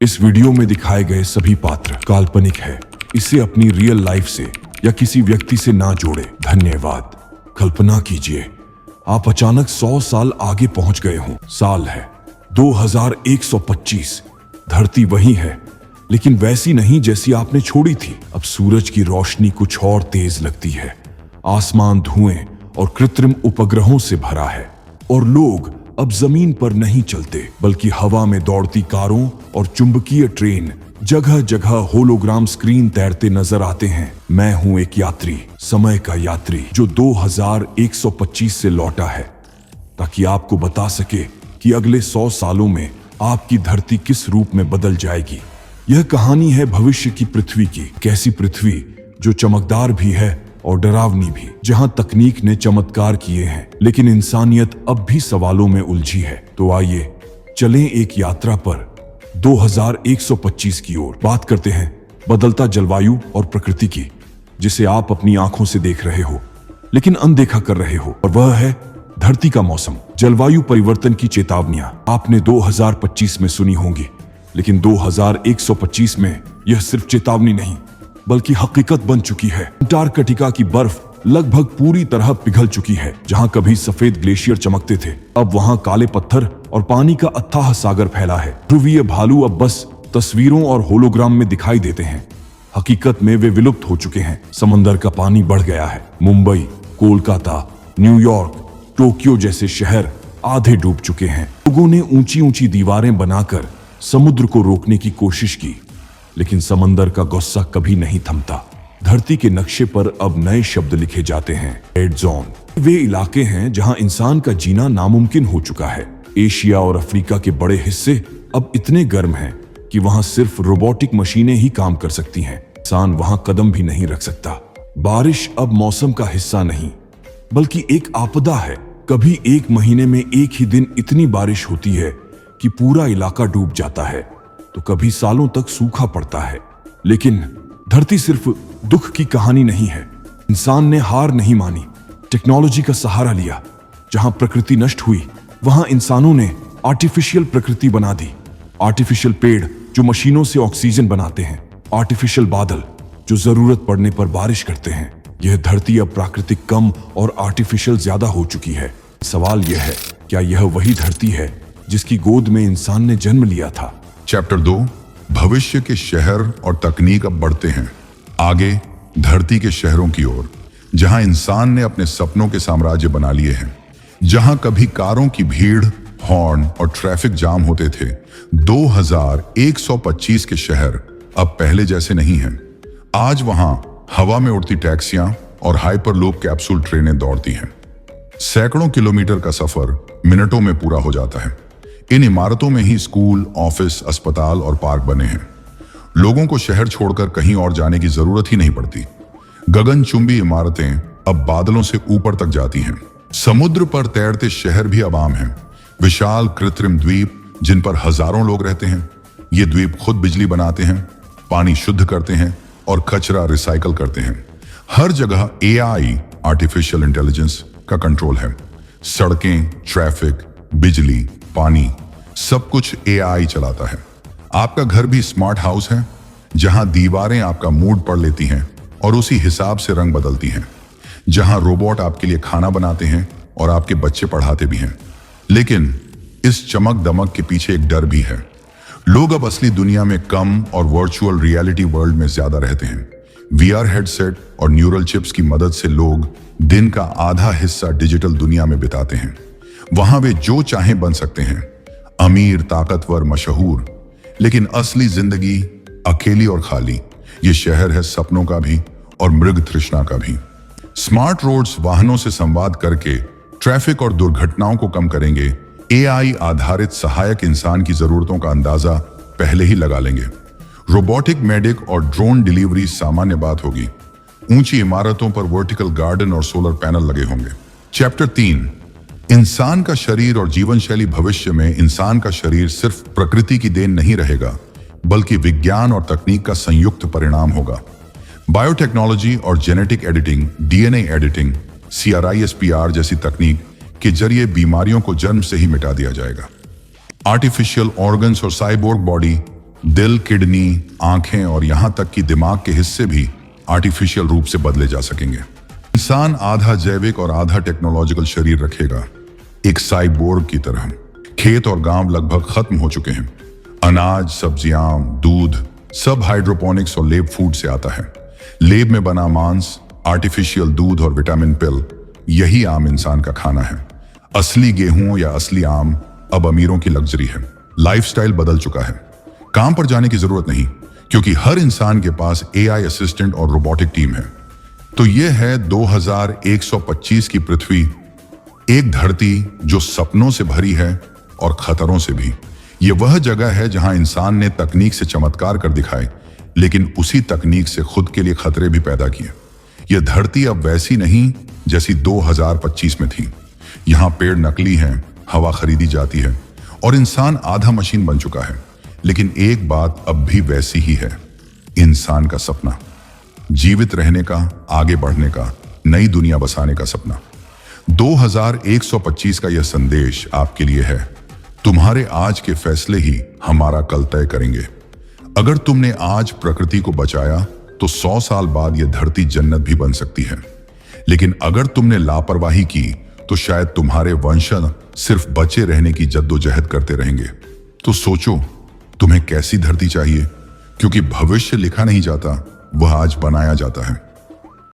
इस वीडियो में दिखाए गए सभी पात्र काल्पनिक है। इसे अपनी रियल लाइफ से या किसी व्यक्ति से ना जोड़े। धन्यवाद। कल्पना कीजिए आप अचानक 100 साल आगे पहुंच गए हों। साल है 2125। धरती वही है लेकिन वैसी नहीं जैसी आपने छोड़ी थी। अब सूरज की रोशनी कुछ और तेज लगती है। आसमान धुएं और कृत्रिम उपग्रहों से भरा है और लोग अब जमीन पर नहीं चलते बल्कि हवा में दौड़ती कारों और चुंबकीय ट्रेन, जगह जगह होलोग्राम स्क्रीन तैरते नजर आते हैं। मैं हूं एक यात्री, समय का यात्री जो 2125 से लौटा है ताकि आपको बता सके कि अगले 100 सालों में आपकी धरती किस रूप में बदल जाएगी। यह कहानी है भविष्य की पृथ्वी की। कैसी पृथ्वी जो चमकदार भी है और डरावनी भी, जहां तकनीक ने चमत्कार किए हैं लेकिन इंसानियत अब भी सवालों में उलझी है। तो आइए चलें एक यात्रा पर 2125 की ओर। बात करते हैं बदलता जलवायु और प्रकृति की, जिसे आप अपनी आंखों से देख रहे हो लेकिन अनदेखा कर रहे हो, और वह है धरती का मौसम। जलवायु परिवर्तन की चेतावनियां आपने 2025 में सुनी होंगी, लेकिन 2125 में यह सिर्फ चेतावनी नहीं बल्कि हकीकत बन चुकी है। अंटार्कटिका की बर्फ लगभग पूरी तरह पिघल चुकी है। जहां कभी सफेद ग्लेशियर चमकते थे, अब वहां काले पत्थर और पानी का अथाह सागर फैला है। ध्रुवीय भालू अब बस तस्वीरों और होलोग्राम में दिखाई देते हैं। हकीकत में वे विलुप्त हो चुके हैं। समंदर का पानी बढ़ गया है। मुंबई, कोलकाता, न्यूयॉर्क, टोक्यो जैसे शहर आधे डूब चुके हैं। लोगों ने ऊंची ऊंची दीवारें बनाकर समुद्र को रोकने की कोशिश की, लेकिन समंदर का गुस्सा कभी नहीं थमता। धरती के नक्शे पर अब नए शब्द लिखे जाते हैं। रेड जोन वे इलाके हैं जहां इंसान का जीना नामुमकिन हो चुका है। एशिया और अफ्रीका के बड़े हिस्से अब इतने गर्म हैं कि वहां सिर्फ रोबोटिक मशीनें ही काम कर सकती हैं। इंसान वहां कदम भी नहीं रख सकता। बारिश अब मौसम का हिस्सा नहीं बल्कि एक आपदा है। कभी एक महीने में एक ही दिन इतनी बारिश होती है कि पूरा इलाका डूब जाता है, तो कभी सालों तक सूखा पड़ता है। लेकिन धरती सिर्फ दुख की कहानी नहीं है। इंसान ने हार नहीं मानी, टेक्नोलॉजी का सहारा लिया। जहां प्रकृति नष्ट हुई वहां इंसानों ने आर्टिफिशियल प्रकृति बना दी। आर्टिफिशियल पेड़ जो मशीनों से ऑक्सीजन बनाते हैं, आर्टिफिशियल बादल जो जरूरत पड़ने पर बारिश करते हैं। यह धरती अब प्राकृतिक कम और आर्टिफिशियल ज्यादा हो चुकी है। सवाल यह है, क्या यह वही धरती है जिसकी गोद में इंसान ने जन्म लिया था? चैप्टर 2, भविष्य के शहर और तकनीक अब बढ़ते हैं आगे धरती के शहरों की ओर, जहां इंसान ने अपने सपनों के साम्राज्य बना लिए हैं। जहां कभी कारों की भीड़, हॉर्न और ट्रैफिक जाम होते थे, 2125 के शहर अब पहले जैसे नहीं हैं। आज वहां हवा में उड़ती टैक्सियां और हाइपरलूप कैप्सूल ट्रेनें दौड़ती हैं। सैकड़ों किलोमीटर का सफर मिनटों में पूरा हो जाता है। इन इमारतों में ही स्कूल, ऑफिस, अस्पताल और पार्क बने हैं। लोगों को शहर छोड़कर कहीं और जाने की जरूरत ही नहीं पड़ती। गगनचुंबी इमारतें अब बादलों से ऊपर तक जाती हैं। समुद्र पर तैरते शहर भी अब आम हैं। विशाल कृत्रिम द्वीप जिन पर हजारों लोग रहते हैं। ये द्वीप खुद बिजली बनाते हैं, पानी शुद्ध करते हैं और कचरा रिसाइकल करते हैं। हर जगह AI, आर्टिफिशियल इंटेलिजेंस का कंट्रोल है। सड़कें, ट्रैफिक, बिजली, पानी, सब कुछ AI चलाता है। आपका घर भी स्मार्ट हाउस है, जहां दीवारें आपका मूड पढ़ लेती हैं और उसी हिसाब से रंग बदलती हैं। जहां रोबोट आपके लिए खाना बनाते हैं और आपके बच्चे पढ़ाते भी हैं। लेकिन इस चमक दमक के पीछे एक डर भी है। लोग अब असली दुनिया में कम और वर्चुअल रियलिटी वर्ल्ड में ज्यादा रहते हैं। VR हेडसेट और न्यूरल चिप्स की मदद से लोग दिन का आधा हिस्सा डिजिटल दुनिया में बिताते हैं। वहां वे जो चाहें बन सकते हैं, अमीर, ताकतवर, मशहूर। लेकिन असली जिंदगी अकेली और खाली। ये शहर है सपनों का भी और मृग तृष्णा का भी। स्मार्ट रोड्स वाहनों से संवाद करके ट्रैफिक और दुर्घटनाओं को कम करेंगे। AI आधारित सहायक इंसान की जरूरतों का अंदाजा पहले ही लगा लेंगे। रोबोटिक मेडिक और ड्रोन डिलीवरी सामान्य बात होगी। ऊंची इमारतों पर वर्टिकल गार्डन और सोलर पैनल लगे होंगे। चैप्टर 3, इंसान का शरीर और जीवन शैली। भविष्य में इंसान का शरीर सिर्फ प्रकृति की देन नहीं रहेगा बल्कि विज्ञान और तकनीक का संयुक्त परिणाम होगा। बायोटेक्नोलॉजी और genetic editing, DNA editing, CRISPR जैसी तकनीक के जरिए बीमारियों को जन्म से ही मिटा दिया जाएगा। आर्टिफिशियल ऑर्गन्स और साइबोर्ग बॉडी दिल, किडनी, आंखें और यहां तक कि दिमाग के हिस्से भी आर्टिफिशियल रूप से बदले जा सकेंगे। इंसान आधा जैविक और आधा टेक्नोलॉजिकल शरीर रखेगा, एक साइबोर्ग की तरह। खेत और गांव लगभग खत्म हो चुके हैं। अनाज, सब्जियां, दूध सब हाइड्रोपोनिक्स और लेब फूड से आता है। लेब में बना मांस, आर्टिफिशियल दूध और विटामिन पिल, यही आम इंसान का खाना है। असली गेहूं या असली आम अब अमीरों की लग्जरी है। लाइफस्टाइल बदल चुका है। काम पर जाने की जरूरत नहीं, क्योंकि हर इंसान के पास एआई असिस्टेंट और रोबोटिक टीम है। तो यह है 2125 की पृथ्वी, एक धरती जो सपनों से भरी है और खतरों से भी। यह वह जगह है जहां इंसान ने तकनीक से चमत्कार कर दिखाए, लेकिन उसी तकनीक से खुद के लिए खतरे भी पैदा किए। यह धरती अब वैसी नहीं जैसी 2025 में थी। यहां पेड़ नकली हैं, हवा खरीदी जाती है और इंसान आधा मशीन बन चुका है। लेकिन एक बात अब भी वैसी ही है, इंसान का सपना, जीवित रहने का, आगे बढ़ने का, नई दुनिया बसाने का सपना। 2125 का यह संदेश आपके लिए है। तुम्हारे आज के फैसले ही हमारा कल तय करेंगे। अगर तुमने आज प्रकृति को बचाया तो 100 साल बाद यह धरती जन्नत भी बन सकती है। लेकिन अगर तुमने लापरवाही की तो शायद तुम्हारे वंशज सिर्फ बचे रहने की जद्दोजहद करते रहेंगे। तो सोचो, तुम्हें कैसी धरती चाहिए? क्योंकि भविष्य लिखा नहीं जाता, वह आज बनाया जाता है।